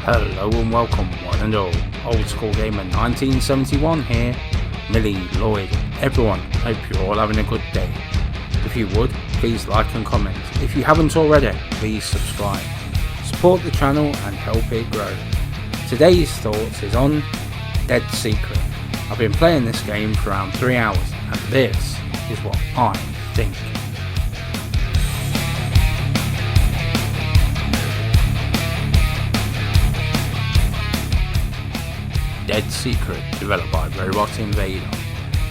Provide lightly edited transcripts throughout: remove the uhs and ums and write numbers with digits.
Hello and welcome, one and all. Old School Gamer 1971 here. Millie, Lloyd, everyone, hope you're all having a good day. If you would, please like and comment. If you haven't already, please subscribe. Support the channel and help it grow. Today's thoughts is on Dead Secret. I've been playing this game for around 3 hours and this is what I think. Dead Secret, developed by Robot Invader.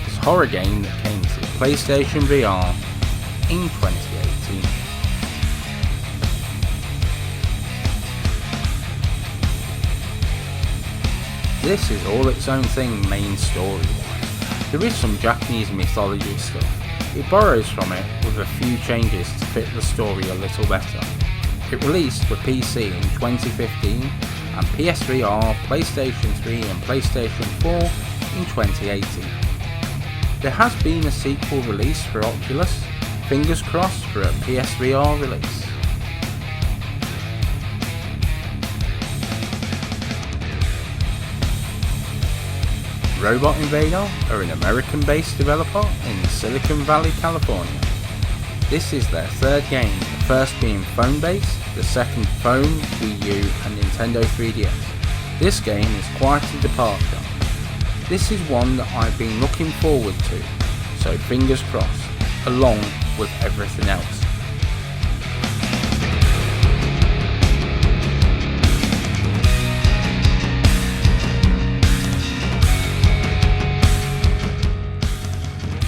It's a horror game that came to PlayStation VR in 2018. This is all its own thing main story-wise. There is some Japanese mythology stuff. It borrows from it with a few changes to fit the story a little better. It released for PC in 2015 and PSVR, PlayStation 3 and PlayStation 4 in 2018. There has been a sequel release for Oculus, fingers crossed for a PSVR release. Robot Invader are an American-based developer in Silicon Valley, California. This is their third game, the first being phone-based, the second phone, Wii U and Nintendo 3DS. This game is quite a departure. This is one that I've been looking forward to, so fingers crossed, along with everything else.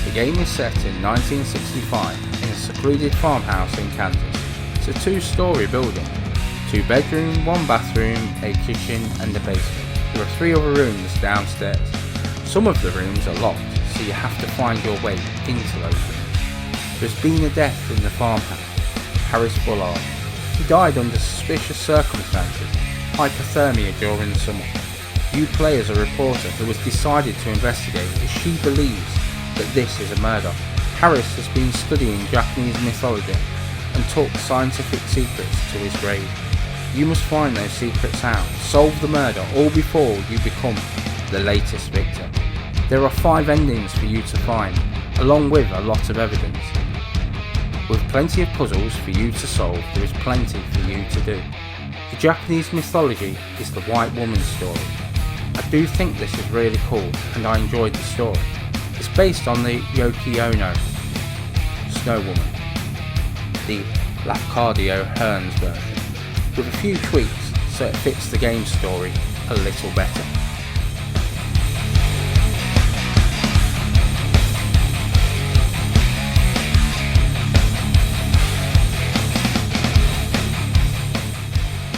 The game is set in 1965 in a secluded farmhouse in Kansas. It's a two-story building, 2 bedrooms, 1 bathroom, a kitchen and a basement. There are 3 other rooms downstairs. Some of the rooms are locked, so you have to find your way into those rooms. There's been a death in the farmhouse, Harris Bullard. He died under suspicious circumstances, hypothermia during the summer. You play as a reporter who has decided to investigate as she believes that this is a murder. Harris has been studying Japanese mythology and took scientific secrets to his grave. You must find those secrets out, solve the murder, all before you become the latest victim. There are 5 endings for you to find, along with a lot of evidence. With plenty of puzzles for you to solve, there is plenty for you to do. The Japanese mythology is the white woman's story. I do think this is really cool and I enjoyed the story. It's based on the Yoko Ono Snow Woman, the Lafcadio Hearns version, with a few tweaks so it fits the game story a little better.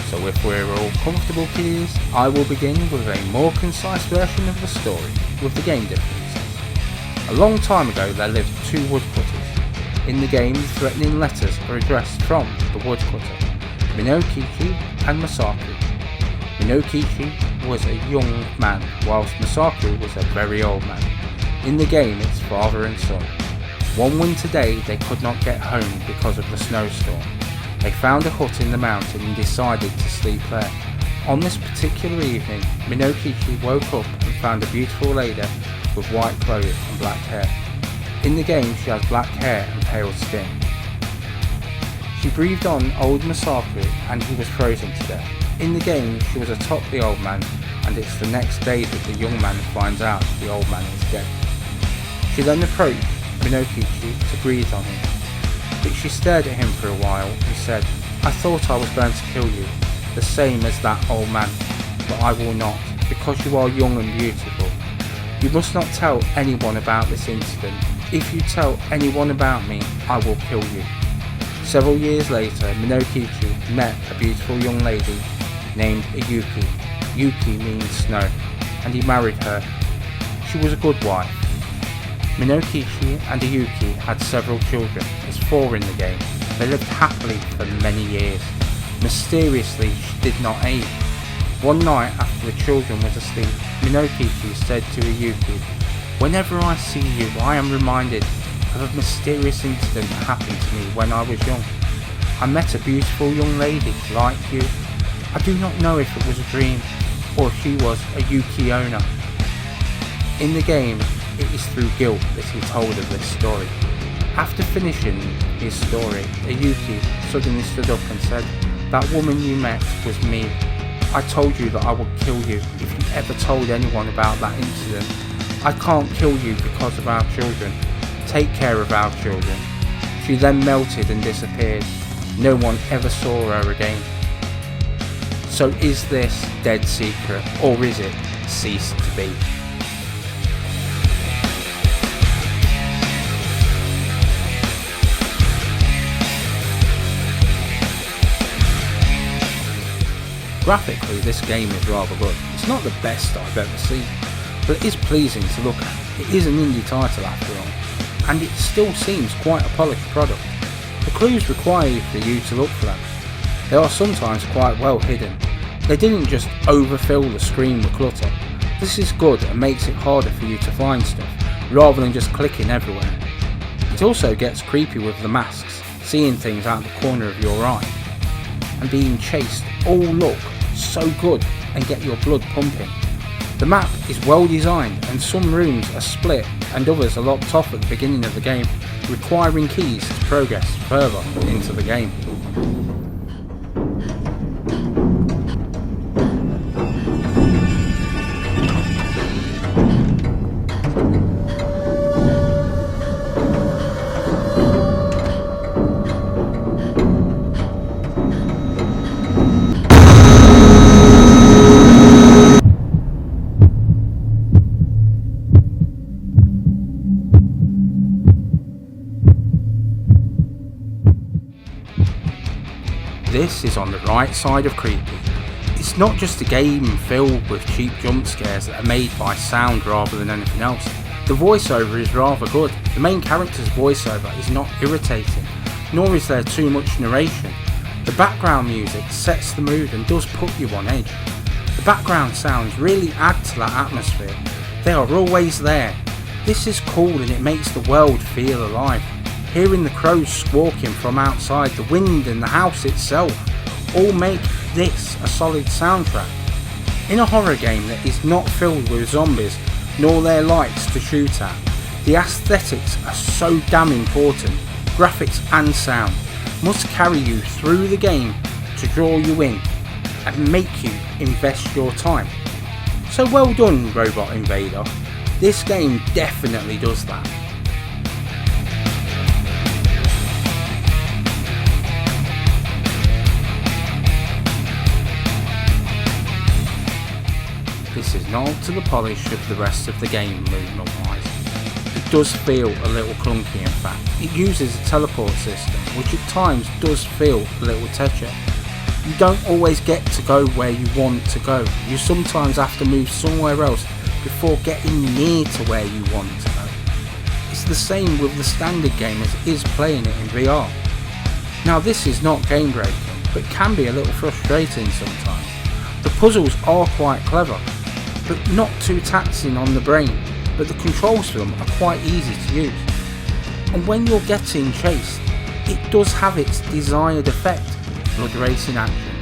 So if we're all comfortable please, I will begin with a more concise version of the story with the game differences. A long time ago there lived 2 woodcutters. In the game, threatening letters are addressed from the woodcutter, Minokichi and Masaku. Minokichi was a young man, whilst Masaku was a very old man. In the game, it's father and son. One winter day, they could not get home because of the snowstorm. They found a hut in the mountain and decided to sleep there. On this particular evening, Minokichi woke up and found a beautiful lady with white clothes and black hair. In the game she has black hair and pale skin. She breathed on old Masaku and he was frozen to death. In the game she was atop the old man and it's the next day that the young man finds out the old man is dead. She then approached Minokichi to breathe on him, but she stared at him for a while and said, "I thought I was going to kill you, the same as that old man, but I will not, because you are young and beautiful. You must not tell anyone about this incident. If you tell anyone about me, I will kill you." Several years later, Minokichi met a beautiful young lady named Yuki. Yuki means snow, and he married her. She was a good wife. Minokichi and Yuki had several children. There's 4 in the game. They lived happily for many years. Mysteriously, she did not age. One night after the children was asleep, Minokichi said to Yuki, "Whenever I see you, I am reminded of a mysterious incident that happened to me when I was young. I met a beautiful young lady like you. I do not know if it was a dream or if she was a Yuki owner. In the game, it is through guilt that he told of this story. After finishing his story, Yuki suddenly stood up and said, "That woman you met was me. I told you that I would kill you if you ever told anyone about that incident. I can't kill you because of our children. Take care of our children." She then melted and disappeared. No one ever saw her again. So is this dead secret, or is it ceased to be? Graphically, this game is rather good. It's not the best I've ever seen, but it is pleasing to look at. It is an indie title after all, and it still seems quite a polished product. The clues require for you to look for them. They are sometimes quite well hidden. They didn't just overfill the screen with clutter. This is good and makes it harder for you to find stuff, rather than just clicking everywhere. It also gets creepy with the masks, seeing things out the corner of your eye, and being chased all look so good and get your blood pumping. The map is well designed and some rooms are split and others are locked off at the beginning of the game, requiring keys to progress further into the game. This is on the right side of creepy. It's not just a game filled with cheap jump scares that are made by sound rather than anything else. The voiceover is rather good. The main character's voiceover is not irritating, nor is there too much narration. The background music sets the mood and does put you on edge. The background sounds really add to that atmosphere. They are always there. This is cool and it makes the world feel alive. Hearing the crows squawking from outside, the wind and the house itself all make this a solid soundtrack. In a horror game that is not filled with zombies nor their lights to shoot at, the aesthetics are so damn important. Graphics and sound must carry you through the game to draw you in and make you invest your time. So well done, Robot Invader. This game definitely does that. This is not up to the polish of the rest of the game movement wise. It does feel a little clunky in fact. It uses a teleport system which at times does feel a little tetchy. You don't always get to go where you want to go. You sometimes have to move somewhere else before getting near to where you want to go. It's the same with the standard game as it is playing it in VR. Now this is not game breaking, but can be a little frustrating sometimes. The puzzles are quite clever, but not too taxing on the brain, but the controls for them are quite easy to use. And when you're getting chased, it does have its desired effect, blood racing action.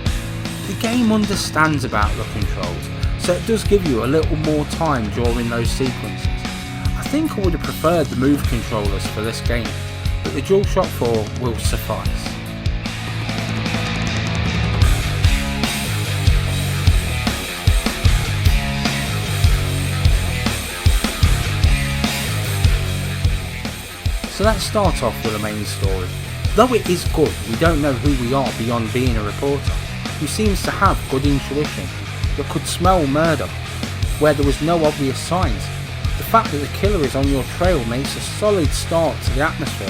The game understands about the controls, so it does give you a little more time during those sequences. I think I would have preferred the move controllers for this game, but the DualShock 4 will suffice. So let's start off with the main story. Though it is good, we don't know who we are beyond being a reporter, who seems to have good intuition, but could smell murder, where there was no obvious signs. The fact that the killer is on your trail makes a solid start to the atmosphere.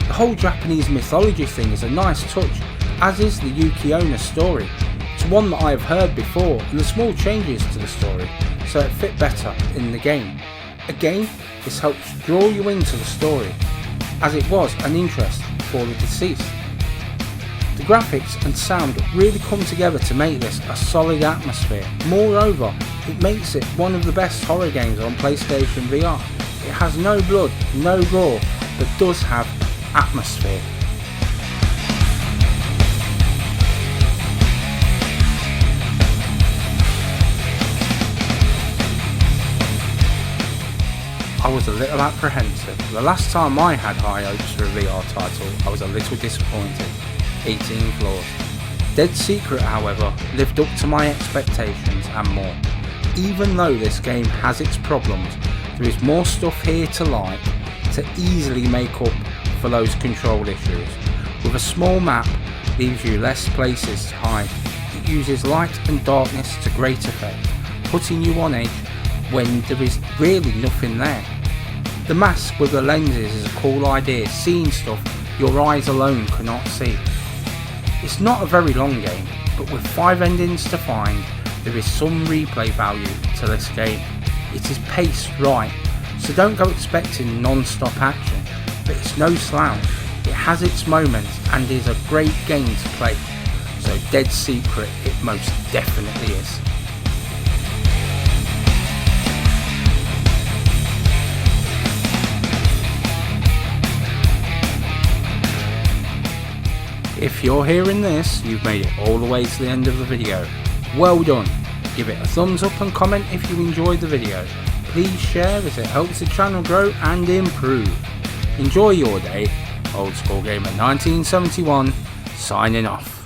The whole Japanese mythology thing is a nice touch, as is the Yuki Onna story. It's one that I have heard before, and the small changes to the story, so it fit better in the game. Again, this helps draw you into the story, as it was an interest for the deceased. The graphics and sound really come together to make this a solid atmosphere. Moreover, it makes it one of the best horror games on PlayStation VR. It has no blood, no gore, but does have atmosphere. was a little apprehensive. The last time I had high hopes for a VR title, I was a little disappointed. 18 flaws. Dead Secret, however, lived up to my expectations and more. Even though this game has its problems, there is more stuff here to like to easily make up for those control issues. With a small map, leaves you less places to hide. It uses light and darkness to great effect, putting you on edge when there is really nothing there. The mask with the lenses is a cool idea, seeing stuff your eyes alone cannot see. It's not a very long game, but with 5 endings to find, there is some replay value to this game. It is paced right, so don't go expecting non-stop action, but it's no slouch. It has its moments and is a great game to play, so Dead Secret it most definitely is. If you're hearing this, you've made it all the way to the end of the video. Well done! Give it a thumbs up and comment if you enjoyed the video. Please share as it helps the channel grow and improve. Enjoy your day. Old School Gamer 1971 signing off.